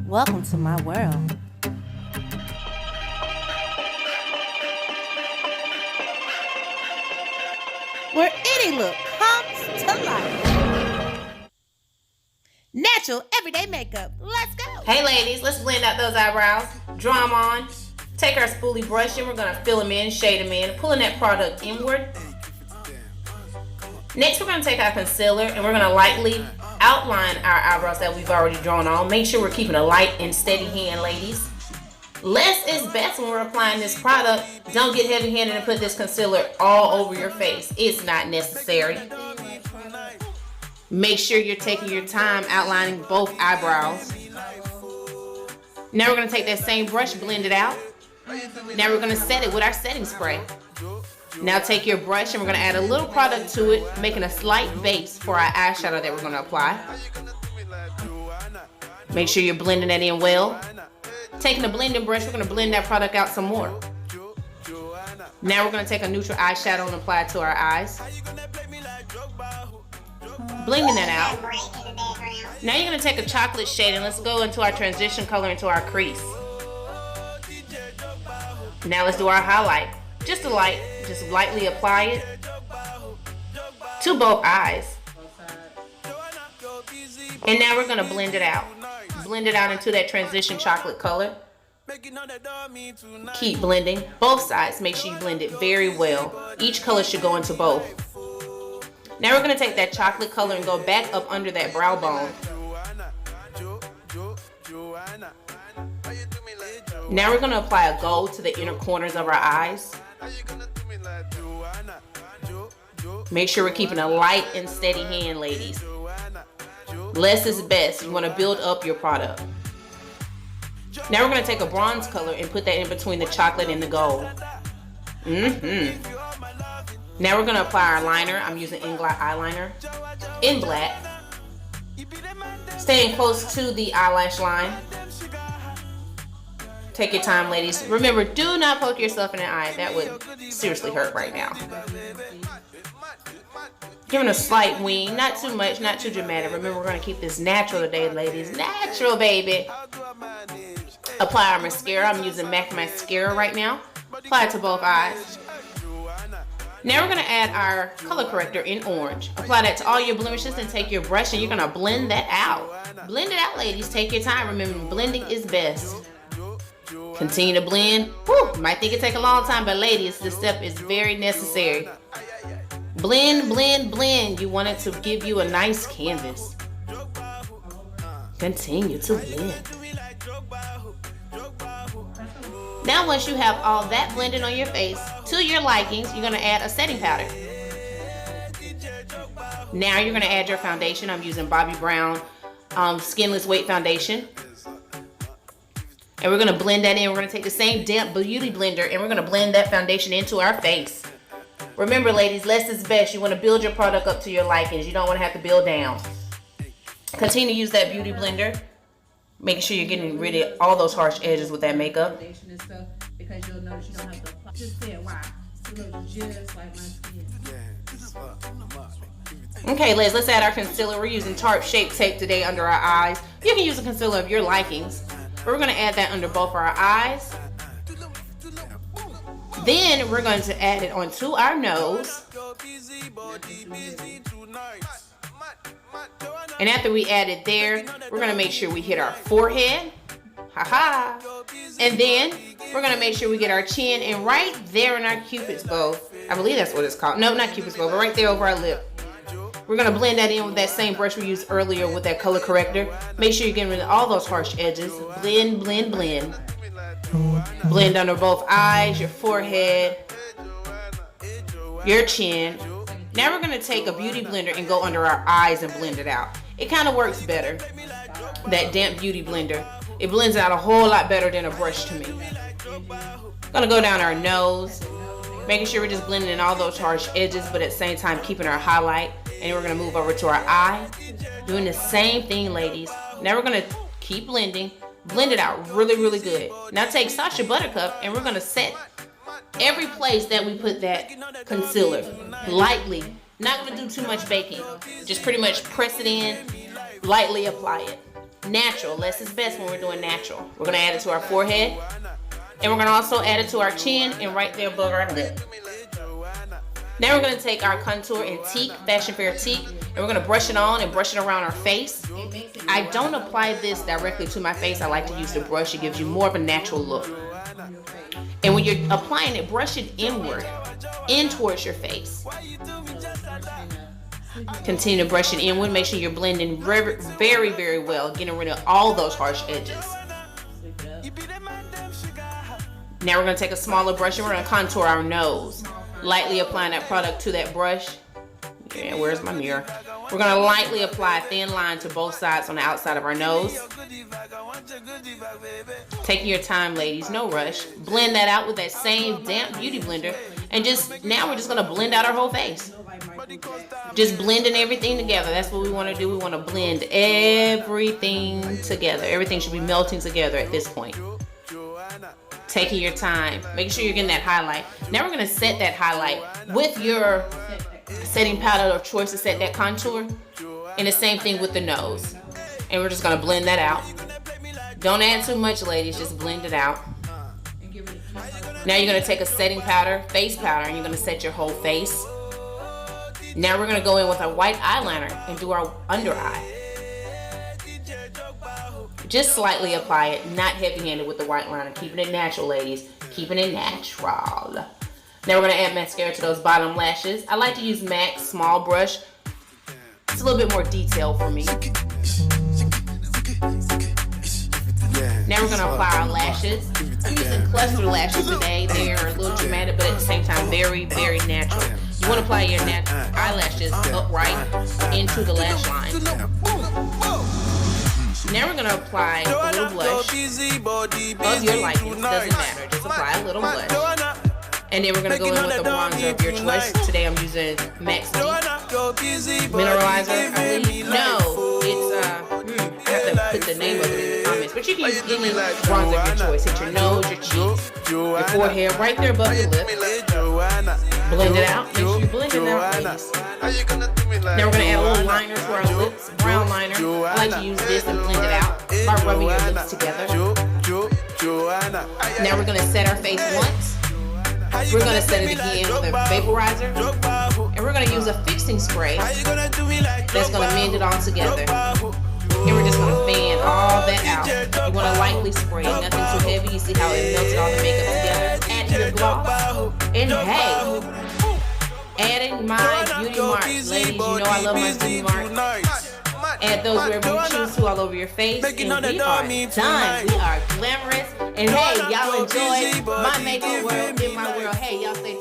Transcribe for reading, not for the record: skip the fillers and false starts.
Welcome to my world. Where any look comes to life. Natural, everyday makeup. Let's go. Hey ladies, let's blend out those eyebrows. Draw them on. Take our spoolie brush and we're going to fill them in, shade them in, pulling that product inward. Next, we're going to take our concealer and we're going to lightly outline our eyebrows that we've already drawn on. Make sure we're keeping a light and steady hand, ladies. Less is best when we're applying this product. Don't get heavy-handed and put this concealer all over your face. It's not necessary. Make sure you're taking your time outlining both eyebrows. Now we're going to take that same brush, blend it out. Now we're going to set it with our setting spray. Now take your brush and we're going to add a little product to it, making a slight base for our eyeshadow that we're going to apply. Make sure you're blending that in well. Taking the blending brush, we're going to blend that product out some more. Now we're going to take a neutral eyeshadow and apply it to our eyes. Blending that out. Now you're going to take a chocolate shade and let's go into our transition color into our crease. Now let's do our highlight. Just lightly apply it to both eyes. And now we're going to blend it out. Blend it out into that transition chocolate color. Keep blending both sides. Make sure you blend it very well. Each color should go into both. Now we're going to take that chocolate color and go back up under that brow bone. Now we're going to apply a gold to the inner corners of our eyes. Make sure we're keeping a light and steady hand, ladies. Less is best. You want to build up your product. Now we're going to take a bronze color and put that in between the chocolate and the gold. Now we're going to apply our liner. I'm using Inglot eyeliner in black. Staying close to the eyelash line. Take your time, ladies. Remember, do not poke yourself in the eye. That would seriously hurt right now. Giving a slight wing, not too much, not too dramatic. Remember, we're going to keep this natural today, ladies. Natural, baby. Apply our mascara. I'm using MAC mascara right now. Apply it to both eyes. Now we're going to add our color corrector in orange. Apply that to all your blemishes and take your brush and you're going to blend that out. Blend it out, ladies. Take your time. Remember, blending is best. Continue to blend. Whew, might think it take a long time, but ladies, this step is very necessary. Blend, blend, blend. You want it to give you a nice canvas. Continue to blend. Now once you have all that blended on your face, to your likings, you're going to add a setting powder. Now you're going to add your foundation. I'm using Bobbi Brown Skinless Weight Foundation. And we're going to blend that in. We're going to take the same damp beauty blender and we're going to blend that foundation into our face. Remember, ladies, less is best. You want to build your product up to your likings. You don't want to have to build down. Continue to use that beauty blender. Making sure you're getting rid of all those harsh edges with that makeup. Because you'll notice you don't have to just say why. It looks just like my skin. Okay, let's add our concealer. We're using Tarte Shape Tape today under our eyes. You can use a concealer of your likings. But we're going to add that under both our eyes. Then we're going to add it onto our nose. And after we add it there, we're going to make sure we hit our forehead. Haha. And then we're going to make sure we get our chin and right there in our cupid's bow. I believe that's what it's called. No, not cupid's bow, but right there over our lip. We're going to blend that in with that same brush we used earlier with that color corrector. Make sure you're getting rid of all those harsh edges. Blend, blend, blend. Blend under both eyes, your forehead, your chin. Now we're going to take a beauty blender and go under our eyes and blend it out. It kind of works better, that damp beauty blender. It blends out a whole lot better than a brush to me. Going to go down our nose, making sure we're just blending in all those harsh edges, but at the same time keeping our highlight. And we're going to move over to our eye, doing the same thing, ladies. Now we're going to keep blending. Blend it out really, really good. Now take Sacha Buttercup and we're going to set every place that we put that concealer lightly. Not going to do too much baking. Just pretty much press it in, lightly apply it. Natural. Less is best when we're doing natural. We're going to add it to our forehead. And we're going to also add it to our chin and right there above our lip. Now we're going to take our contour in teak, Fashion Fair teak, and we're going to brush it on and brush it around our face. I don't apply this directly to my face. I like to use the brush. It gives you more of a natural look. And when you're applying it, brush it inward, in towards your face. Continue to brush it inward. Make sure you're blending very, very, very well, getting rid of all those harsh edges. Now we're going to take a smaller brush and we're going to contour our nose. Lightly applying that product to that brush. Yeah, where's my mirror? We're going to lightly apply a thin line to both sides on the outside of our nose. Taking your time, ladies, no rush. Blend that out with that same damp beauty blender. And now we're just going to blend out our whole face. Just blending everything together. That's what we want to do. We want to blend everything together. Everything should be melting together at this point. Taking your time, making sure you're getting that highlight. Now we're going to set that highlight with your setting powder of choice to set that contour, and the same thing with the nose. And we're just going to blend that out. Don't add too much, ladies, just blend it out. Now you're going to take a setting powder, face powder, and you're going to set your whole face. Now we're going to go in with a white eyeliner and do our under eye. Just slightly apply it, not heavy-handed with the white liner. Keeping it natural, ladies. Keeping it natural. Now we're going to add mascara to those bottom lashes. I like to use MAC small brush. It's a little bit more detailed for me. Now we're going to apply our lashes. I'm using cluster lashes today. They're a little dramatic, but at the same time, very, very natural. You want to apply your eyelashes upright into the lash line. Now we're going to apply a little blush of your liking. It doesn't matter. Just apply a little blush. And then we're going to go in with the bronzer of your choice. Today I'm using Max Mineralizer, I believe. No, it's, I have to put the name of it in the comments. But you can use any bronzer of your choice. Hit your nose, your cheeks, your forehead, right there above your lip. Blend it out. Make sure you blend it out, ladies. Now we're going to add a little liner to our lips, brown liner. I like to use this and blend it out by rubbing your lips together. Now we're going to set our face once. We're going to set it again with a vaporizer. And we're going to use a fixing spray that's going to mend it all together. And we're just going to fan all that out. You want to lightly spray, nothing too heavy. You see how it melted all the makeup together. Add your gloss. And hey, adding my beauty marks. Ladies, you know I love my beauty marks. Add those wherever you choose to, all over your face. And we are done. We are glamorous. And hey, y'all enjoy my makeup world in my world. Hey, y'all stay